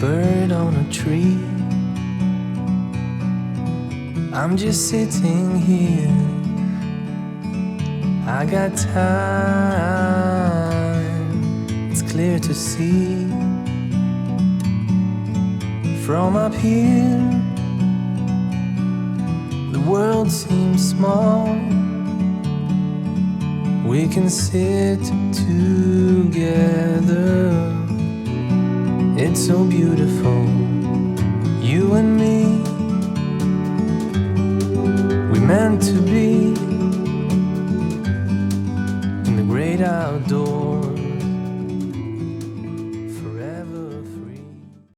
bird on a tree. I'm just sitting here, I got time, it's clear to see. From up here, the world seems small. We can sit together, it's so beautiful, you and me. We meant to be